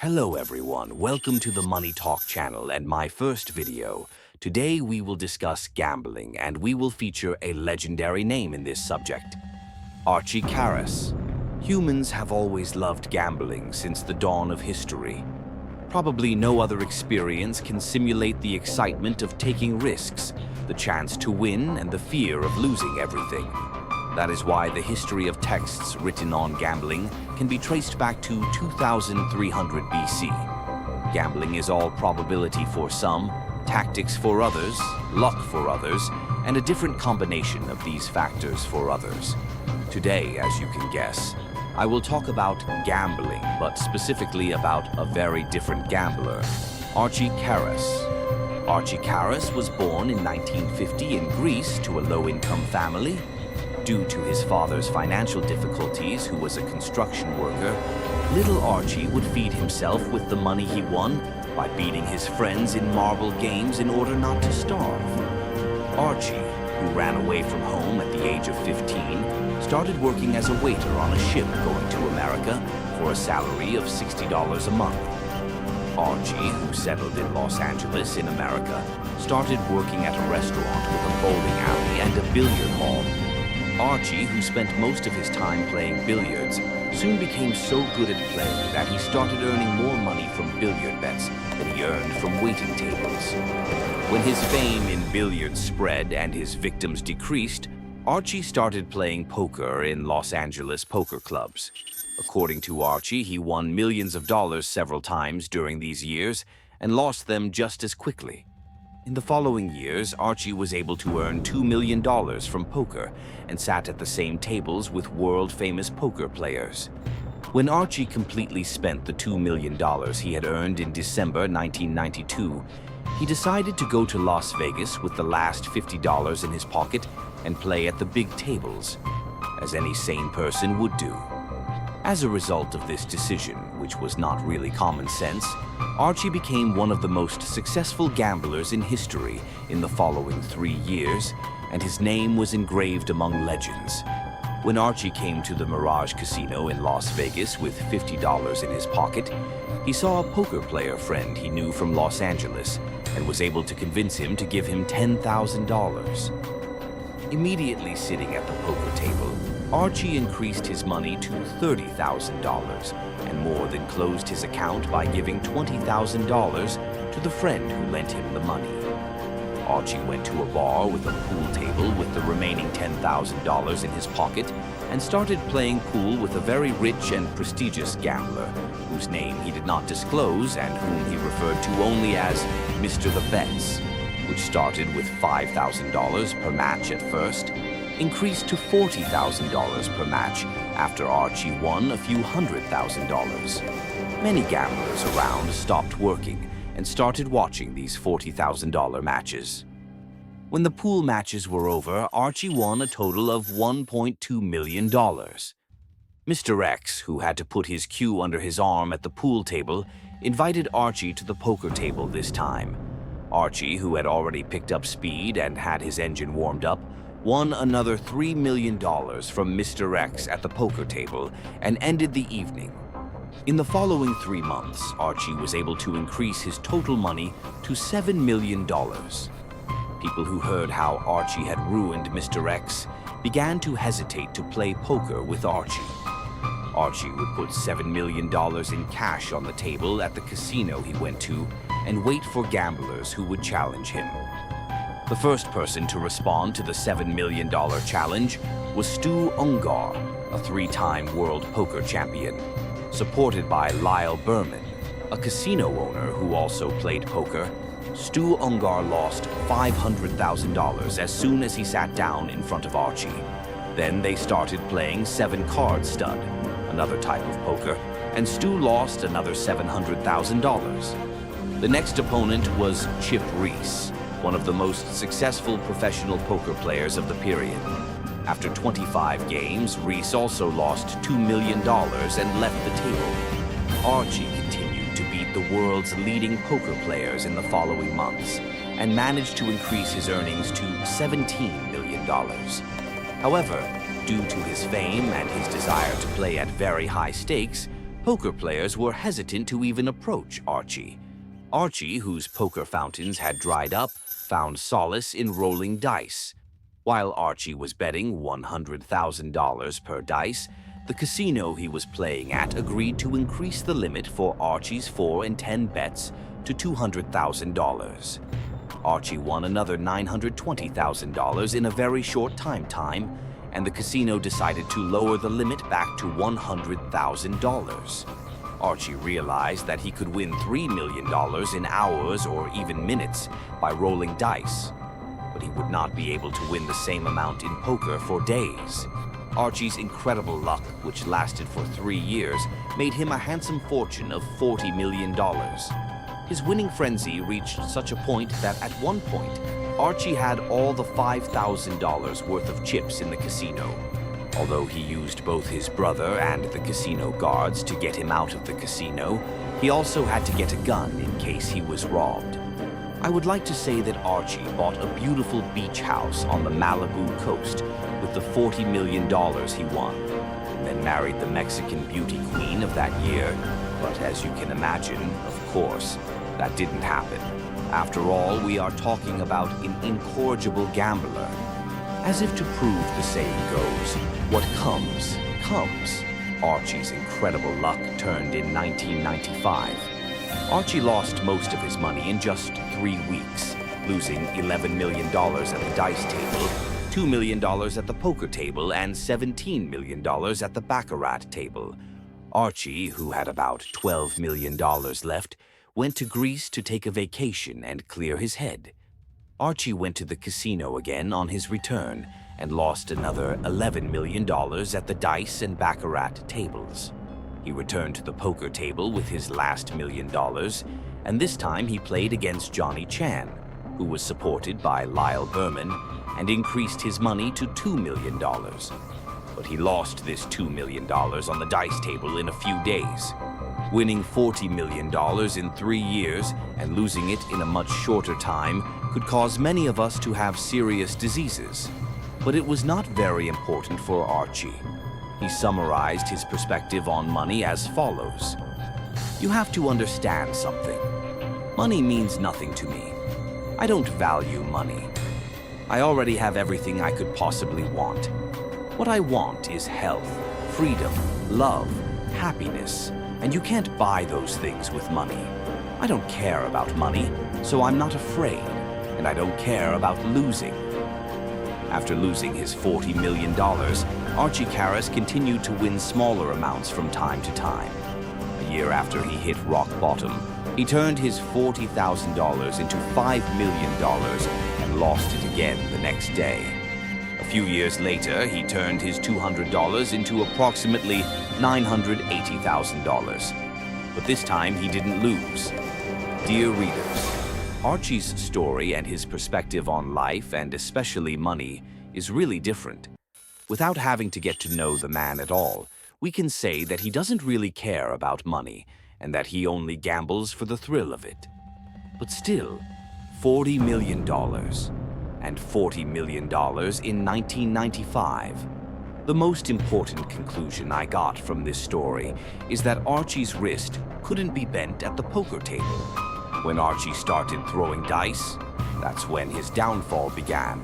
Hello everyone, welcome to the Money Talk channel and my first video. Today we will discuss gambling and we will feature a legendary name in this subject, Archie KARAS. Humans have always loved gambling since the dawn of history. Probably no other experience can simulate the excitement of taking risks, the chance to win and the fear of losing everything. That is why the history of texts written on gambling can be traced back to 2300 BC. Gambling is all probability for some, tactics for others, luck for others, and a different combination of these factors for others. Today, as you can guess, I will talk about gambling, but specifically about a very different gambler, Archie KARAS. Archie KARAS was born in 1950 in Greece to a low-income family. Due to his father's financial difficulties, who was a construction worker, little Archie would feed himself with the money he won by beating his friends in marble games in order not to starve. Archie, who ran away from home at the age of 15, started working as a waiter on a ship going to America for a salary of $60 a month. Archie, who settled in Los Angeles in America, started working at a restaurant with a bowling alley and a billiard hall. Archie, who spent most of his time playing billiards, soon became so good at playing that he started earning more money from billiard bets than he earned from waiting tables. When his fame in billiards spread and his victims decreased, Archie started playing poker in Los Angeles poker clubs. According to Archie, he won millions of dollars several times during these years and lost them just as quickly. In the following years, Archie was able to earn $2 million from poker and sat at the same tables with world-famous poker players. When Archie completely spent the $2 million he had earned in December 1992, he decided to go to Las Vegas with the last $50 in his pocket and play at the big tables, as any sane person would do. As a result of this decision, which was not really common sense, Archie became one of the most successful gamblers in history in the following 3 years, and his name was engraved among legends. When Archie came to the Mirage Casino in Las Vegas with $50 in his pocket, he saw a poker player friend he knew from Los Angeles and was able to convince him to give him $10,000. Immediately sitting at the poker table, Archie increased his money to $30,000 and more than closed his account by giving $20,000 to the friend who lent him the money. Archie went to a bar with a pool table with the remaining $10,000 in his pocket and started playing pool with a very rich and prestigious gambler, whose name he did not disclose and whom he referred to only as Mr. The Bets, which started with $5,000 per match at first, increased to $40,000 per match after Archie won a few $100,000. Many gamblers around stopped working and started watching these $40,000 matches. When the pool matches were over, Archie won a total of $1.2 million. Mr. X, who had to put his cue under his arm at the pool table, invited Archie to the poker table this time. Archie, who had already picked up speed and had his engine warmed up, won another $3 million from Mr. X at the poker table and ended the evening. In the following 3 months, Archie was able to increase his total money to $7 million. People who heard how Archie had ruined Mr. X began to hesitate to play poker with Archie. Archie would put $7 million in cash on the table at the casino he went to and wait for gamblers who would challenge him. The first person to respond to the $7 million challenge was Stu Ungar, a 3-time world poker champion. Supported by Lyle Berman, a casino owner who also played poker, Stu Ungar lost $500,000 as soon as he sat down in front of Archie. Then they started playing 7-card stud, another type of poker, and Stu lost another $700,000. The next opponent was Chip Reese, one of the most successful professional poker players of the period. After 25 games, Reese also lost $2 million and left the table. Archie continued to beat the world's leading poker players in the following months and managed to increase his earnings to $17 million. However, due to his fame and his desire to play at very high stakes, Poker players were hesitant to even approach Archie. Archie, whose poker fountains had dried up, found solace in rolling dice. While Archie was betting $100,000 per dice, the casino he was playing at agreed to increase the limit for Archie's 4 and 10 bets to $200,000. Archie won another $920,000 in a very short time, and the casino decided to lower the limit back to $100,000. Archie realized that he could win $3 million in hours or even minutes by rolling dice, but he would not be able to win the same amount in poker for days. Archie's incredible luck, which lasted for 3 years, made him a handsome fortune of $40 million. His winning frenzy reached such a point that at one point, Archie had all the $5,000 worth of chips in the casino. Although he used both his brother and the casino guards to get him out of the casino, he also had to get a gun in case he was robbed. I would like to say that Archie bought a beautiful beach house on the Malibu coast with the $40 million he won, and then married the Mexican beauty queen of that year. But as you can imagine, of course, that didn't happen. After all, we are talking about an incorrigible gambler. As if to prove the saying goes, what comes, comes. Archie's incredible luck turned in 1995. Archie lost most of his money in just 3 weeks, losing $11 million at the dice table, $2 million at the poker table, and $17 million at the baccarat table. Archie, who had about $12 million left, went to Greece to take a vacation and clear his head. Archie went to the casino again on his return and lost another $11 million at the dice and baccarat tables. He returned to the poker table with his last $1 million, and this time he played against Johnny Chan, who was supported by Lyle Berman, and increased his money to $2 million. But he lost this $2 million on the dice table in a few days. Winning $40 million in 3 years and losing it in a much shorter time could cause many of us to have serious diseases. But it was not very important for Archie. He summarized his perspective on money as follows. You have to understand something. Money means nothing to me. I don't value money. I already have everything I could possibly want. What I want is health, freedom, love, happiness, and you can't buy those things with money. I don't care about money, so I'm not afraid, and I don't care about losing. After losing his $40 million, Archie KARAS continued to win smaller amounts from time to time. A year after he hit rock bottom, he turned his $40,000 into $5 million and lost it again the next day. A few years later, he turned his $200 into approximately $980,000. But this time, he didn't lose. Dear readers, Archie's story and his perspective on life, and especially money, is really different. Without having to get to know the man at all, we can say that he doesn't really care about money, and that he only gambles for the thrill of it. But still, $40 million and $40 million in 1995. The most important conclusion I got from this story is that Archie's wrist couldn't be bent at the poker table. When Archie started throwing dice, that's when his downfall began.